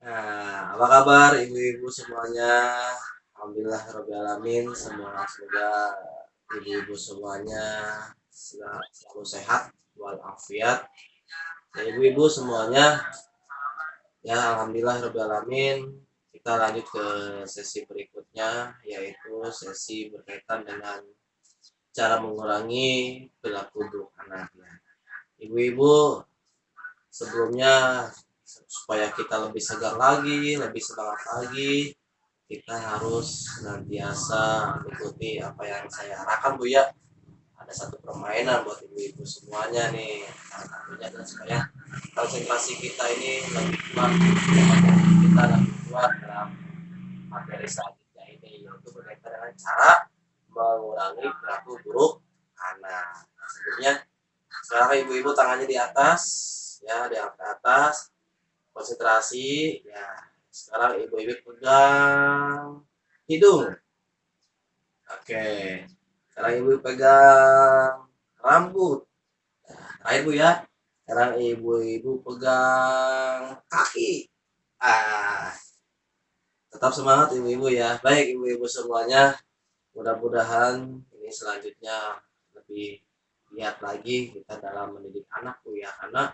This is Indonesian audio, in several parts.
Nah, apa kabar ibu-ibu semuanya? Alhamdulillah Rabbil Alamin. Semoga ibu-ibu semuanya selalu sehat walafiat. Ya, ibu-ibu semuanya, ya Alhamdulillah Rabbil Alamin. Kita lanjut ke sesi berikutnya, yaitu sesi berkaitan dengan cara mengurangi perilaku buruk anak. Ibu-ibu, sebelumnya supaya kita lebih segar lagi, lebih semangat lagi, kita harus senantiasa mengikuti apa yang saya arahkan Bu ya. Ada satu permainan buat ibu-ibu semuanya nih. Salah satunya adalah supaya konsentrasi kita ini lebih kuat, kita lebih kuat dalam materi selanjutnya ini, yaitu berkaitan dengan cara mengurangi perilaku buruk anak. Sebelumnya sekarang ibu-ibu tangannya di atas, ya di atas, konsentrasi ya. Sekarang ibu-ibu pegang hidung. Oke, sekarang ibu pegang rambut. Terakhir bu ya, sekarang ibu-ibu pegang kaki. ah Tetap semangat ibu-ibu ya. Baik ibu-ibu semuanya, mudah-mudahan ini selanjutnya lebih lihat lagi kita dalam mendidik anak bu ya, karena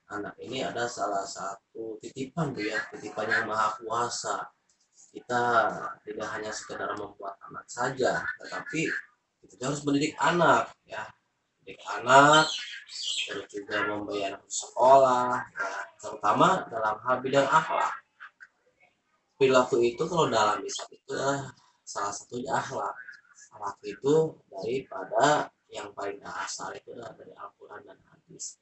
anak ini ada salah satu titipan bu ya, titipan yang maha kuasa. Kita tidak hanya sekedar membuat anak saja, tetapi kita harus mendidik anak ya, mendidik anak, terus juga membayar anak sekolah ya, terutama dalam hal bidang akhlak. Perilaku itu kalau dalam Islam itu salah satunya akhlak. Akhlak itu daripada yang paling dasar itu adalah dari Al-Quran dan hadis.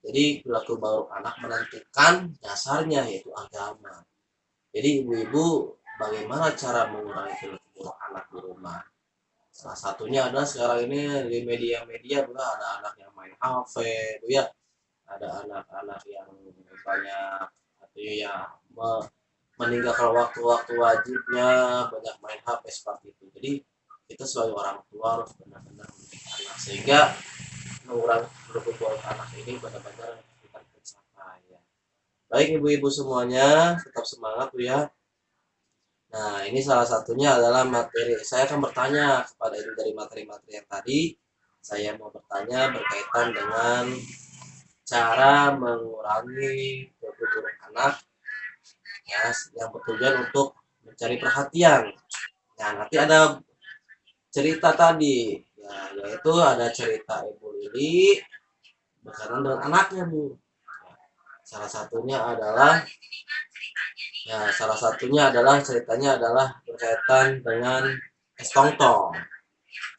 Jadi perilaku buruk anak menentukan dasarnya, yaitu agama. Jadi ibu-ibu, bagaimana cara mengurangi perilaku buruk anak di rumah? Salah satunya adalah sekarang ini di media-media juga ada anak yang main HP, bu ya, ada anak-anak yang banyak atau ya meninggalkan waktu-waktu wajibnya, banyak main HP seperti itu. Jadi kita sebagai orang tua harus benar-benar mendidik anak sehingga mengurangi perilaku buruk anak ini benar-benar kita tercapai ya. Baik ibu-ibu semuanya, tetap semangat bu ya. Nah, ini salah satunya adalah materi. Saya akan bertanya kepada ibu dari materi-materi yang tadi. Saya mau bertanya berkaitan dengan cara mengurangi perilaku buruk anak ya, yang bertujuan untuk mencari perhatian. Nah, nanti ada cerita tadi, ya, yaitu ada cerita Ibu Lili berkaitan dengan anaknya Bu. Salah satunya adalah salah satunya adalah ceritanya adalah berkaitan dengan es tongtong.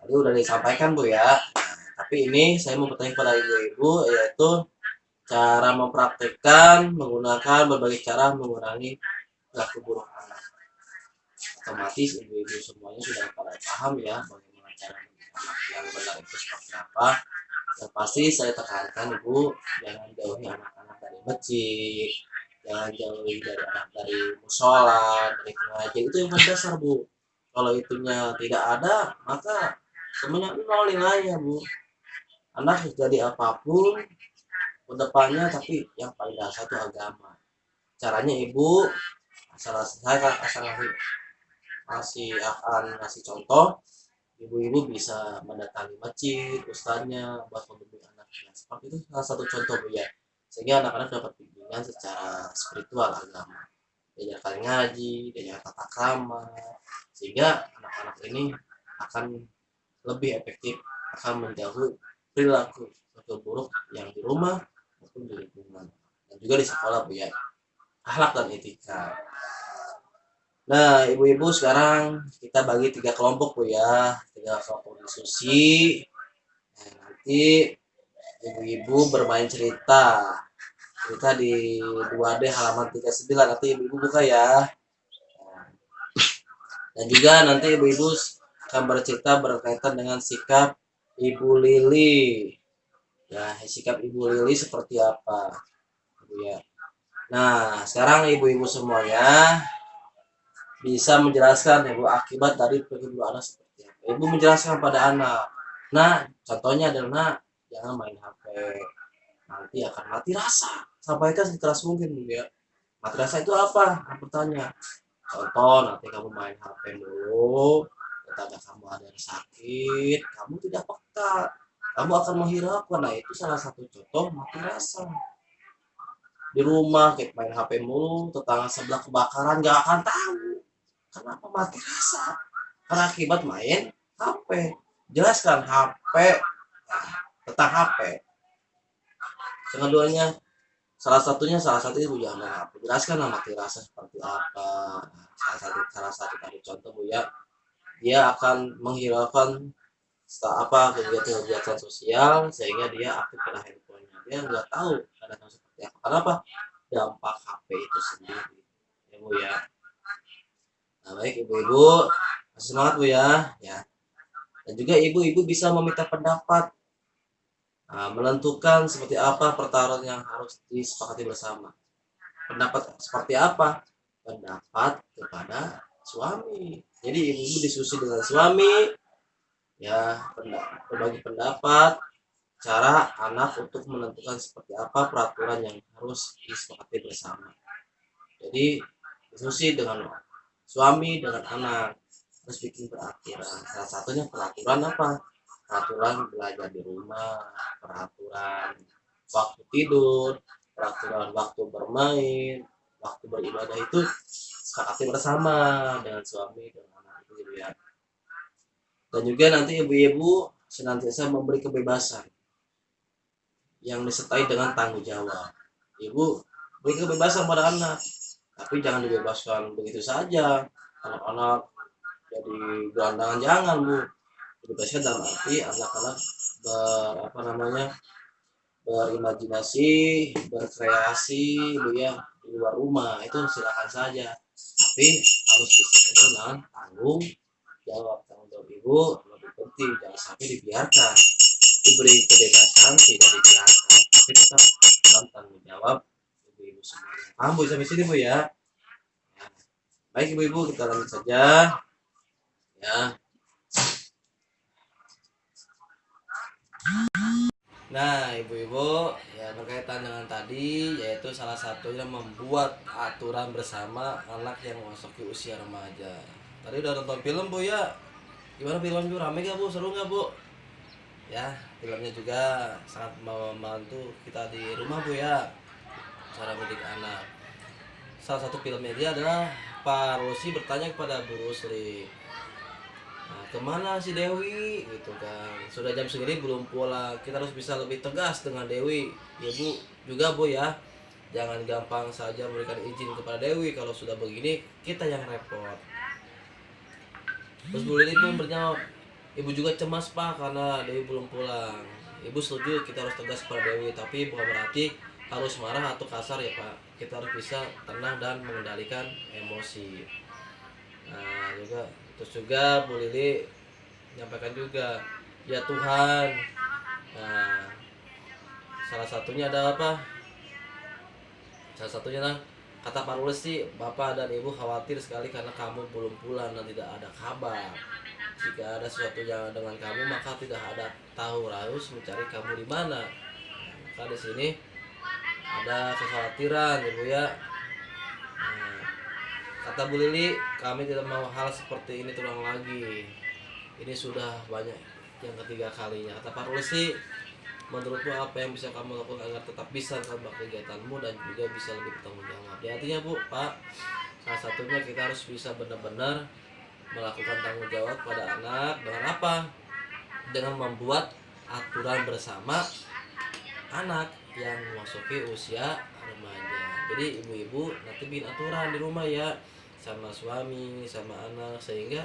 Tadi udah disampaikan Bu ya. Tapi ini saya mau bertanya kepada ibu-ibu, yaitu cara mempraktikkan menggunakan berbagai cara mengurangi perilaku buruk anak. Otomatis ibu-ibu semuanya sudah pada paham ya bagaimana cara mendidik anak yang benar itu seperti apa. Yang pasti saya tekankan ibu, jangan jauhi anak-anak dari masjid, jangan jauhi dari anak dari musola, dari pengajian, itu yang mendasar bu. Kalau itunya tidak ada, maka semuanya nol nilainya bu. Anak jadi apapun kedepannya, tapi yang paling dasar itu agama. Caranya ibu, saya akan ngasih contoh. Ibu-ibu bisa mendatangi masjid, ustaznya buat membimbing anaknya. Seperti itu salah satu contoh bu ya. Sehingga anak-anak dapat bimbingan secara spiritual agama. Diajarkan ngaji, diajarkan tata krama, sehingga anak-anak ini akan lebih efektif, akan menjauhi perilaku buruk yang di rumah maupun di lingkungan dan juga di sekolah bu ya, akhlak dan etika. Nah ibu-ibu, sekarang kita bagi 3 kelompok bu ya, 3 kelompok diskusi. Nah, nanti ibu-ibu bermain cerita di 2D halaman 39, nanti ibu-ibu buka ya. Dan juga nanti ibu-ibu akan bercerita berkaitan dengan sikap Ibu Lili. Ya, sikap Ibu Lili seperti apa, Ibu ya. Nah, sekarang ibu-ibu semuanya bisa menjelaskan Ibu akibat dari perilaku anak seperti apa. Ibu menjelaskan pada anak. Nah, contohnya adalah jangan main HP. Nanti akan mati rasa. Sampaikan sekeras mungkin Bu ya. Madrasah itu apa? Aku tanya. Contoh, nanti kamu main HP dulu, tanda kamu ada yang sakit, kamu tidak peka, kamu akan menghiraukan. Nah, itu salah satu contoh mati rasa. Di rumah kayak main HP mulu, tetangga sebelah kebakaran gak akan tahu kenapa mati rasa, karena akibat main HP. Jelaskan HP, nah, tentang HP. Keduanya, salah satu ibu jangan main HP. Jelaskan lah mati rasa seperti apa. Salah satu tadi contoh bu ya, dia akan menghiraukan apa kegiatan-kegiatan sosial sehingga dia aktif pada handphonenya. Dia nggak tahu kadang seperti apa. Kenapa? Dampak HP itu sendiri. Ya bu ya. Nah baik ibu-ibu, semangat bu ya. Ya. Dan juga ibu-ibu bisa meminta pendapat, menentukan seperti apa pertaruhan yang harus disepakati bersama. Pendapat seperti apa? Pendapat kepada suami. Jadi ibu-ibu diskusi dengan suami, ya berbagi pendapat, cara anak untuk menentukan seperti apa peraturan yang harus disepakati bersama. Jadi diskusi dengan suami dengan anak harus bikin peraturan. Salah satunya peraturan apa? Peraturan belajar di rumah, peraturan waktu tidur, peraturan waktu bermain, waktu beribadah itu sepakati bersama dengan suami dan anak itu gitu ya. Dan juga nanti ibu-ibu senantiasa memberi kebebasan yang disertai dengan tanggung jawab. Ibu beri kebebasan pada anak, tapi jangan dibebaskan begitu saja. Anak-anak jadi gelandangan, jangan bu. Dibebaskan dalam arti anak-anak berimajinasi, berkreasi bu ya di luar rumah, itu silakan saja. Tapi harus disertai dengan tanggung jawab. Tanggung jawab ibu lebih penting, jangan sampai dibiarkan. Diberi kebebasan tidak dibiarkan, tapi tetap dalam tanggung jawab ibu-ibu semuanya. Paham bu sampai sini bu ya? Ya. Baik ibu-ibu, kita lanjut saja ya. Nah ibu-ibu ya, berkaitan dengan tadi yaitu salah satunya membuat aturan bersama anak yang memasuki usia remaja. Tadi udah nonton film bu ya? Gimana film bu? Rame gak bu? Seru gak bu? Ya filmnya juga sangat membantu kita di rumah bu ya, cara mendidik anak. Salah satu filmnya dia adalah Pak Rosi bertanya kepada Bu Rusli, nah, kemana si Dewi gitu kan, sudah jam segini belum pulang. Kita harus bisa lebih tegas dengan Dewi ya bu, juga bu ya, jangan gampang saja memberikan izin kepada Dewi. Kalau sudah begini kita yang repot. Terus Bu Lili pun berjawab, ibu juga cemas pak karena Dewi belum pulang. Ibu setuju kita harus tegas kepada Dewi, tapi bukan berarti harus marah atau kasar ya pak. Kita harus bisa tenang dan mengendalikan emosi. Nah juga, terus juga Bu Lili menyampaikan juga, ya Tuhan. Nah salah satunya ada apa? Salah satunya lah, kata Pak Lules sih, bapak dan ibu khawatir sekali karena kamu belum pulang dan tidak ada kabar. Jika ada sesuatu yang dengan kamu maka tidak ada tahu harus mencari kamu di mana. Nah, maka di sini ada kekhawatiran ibu ya. Nah, kata Bu Lili, kami tidak mau hal seperti ini terulang lagi. Ini sudah banyak yang ketiga kalinya. Kata Pak Lules sih, menurutmu apa yang bisa kamu lakukan agar tetap bisa melakukan kegiatanmu dan juga bisa lebih bertanggung jawab? Ya, artinya bu, pak, salah satunya kita harus bisa benar-benar melakukan tanggung jawab pada anak dengan apa? Dengan membuat aturan bersama anak yang memasuki usia remaja. Jadi ibu-ibu nanti bikin aturan di rumah ya, sama suami, sama anak, sehingga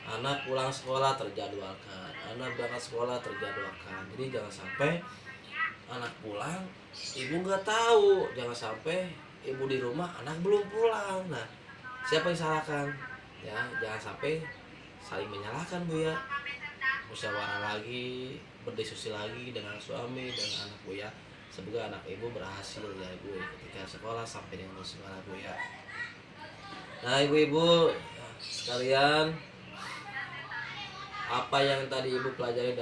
anak pulang sekolah terjadwalkan, anak berangkat sekolah terjadwalkan. Jadi jangan sampai anak pulang ibu nggak tahu, jangan sampai ibu di rumah anak belum pulang. Nah siapa yang salahkan? Ya jangan sampai saling menyalahkan bu ya. Musyawarah lagi, berdiskusi lagi dengan suami dan anak bu ya. Semoga anak ibu berhasil ya ibu ketika sekolah sampai dengan sekolah bu ya. Nah ibu-ibu sekalian, apa yang tadi ibu pelajari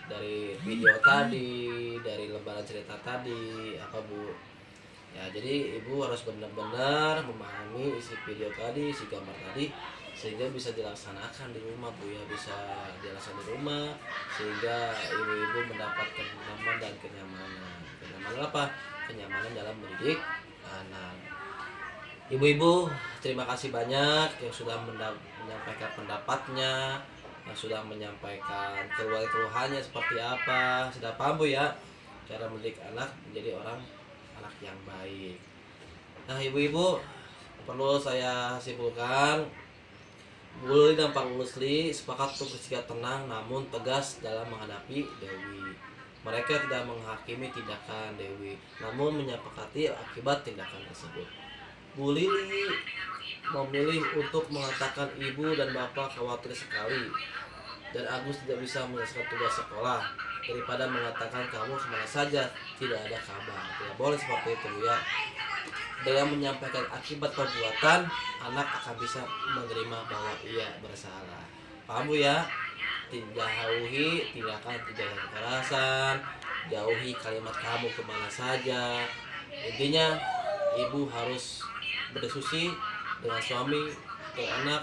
dari video tadi, dari lembaran cerita tadi, apa bu Ya, jadi ibu harus benar-benar memahami isi video tadi, isi gambar tadi, sehingga bisa dilaksanakan di rumah bu ya, bisa dilaksanakan di rumah, sehingga ibu-ibu mendapatkan nyaman dan kenyamanan. Kenyamanan apa? Kenyamanan dalam mendidik anak. Ibu-ibu, terima kasih banyak yang sudah menyampaikan pendapatnya, yang sudah menyampaikan keluhannya seperti apa. Sudah paham bu ya, cara mendidik anak menjadi anak yang baik. Nah ibu-ibu, perlu saya simpulkan, Bu Luli dan Pak Lusli sepakat untuk bersikap tenang namun tegas dalam menghadapi Dewi. Mereka tidak menghakimi tindakan Dewi, namun menyepakati akibat tindakan tersebut. Bu Lili memilih untuk mengatakan ibu dan bapak khawatir sekali dan Agus tidak bisa menyelesaikan tugas sekolah daripada mengatakan kamu kemana saja tidak ada kabar. Tidak boleh seperti itu ya. Dengan menyampaikan akibat perbuatan, anak akan bisa menerima bahwa ia bersalah. Paham bu ya? Jauhi tindakan kekerasan, jauhi kalimat kamu kemana saja. Intinya ibu harus berdiskusi dengan suami dan anak,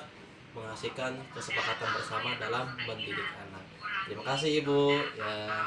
menghasilkan kesepakatan bersama dalam mendidik anak. Terima kasih ibu ya.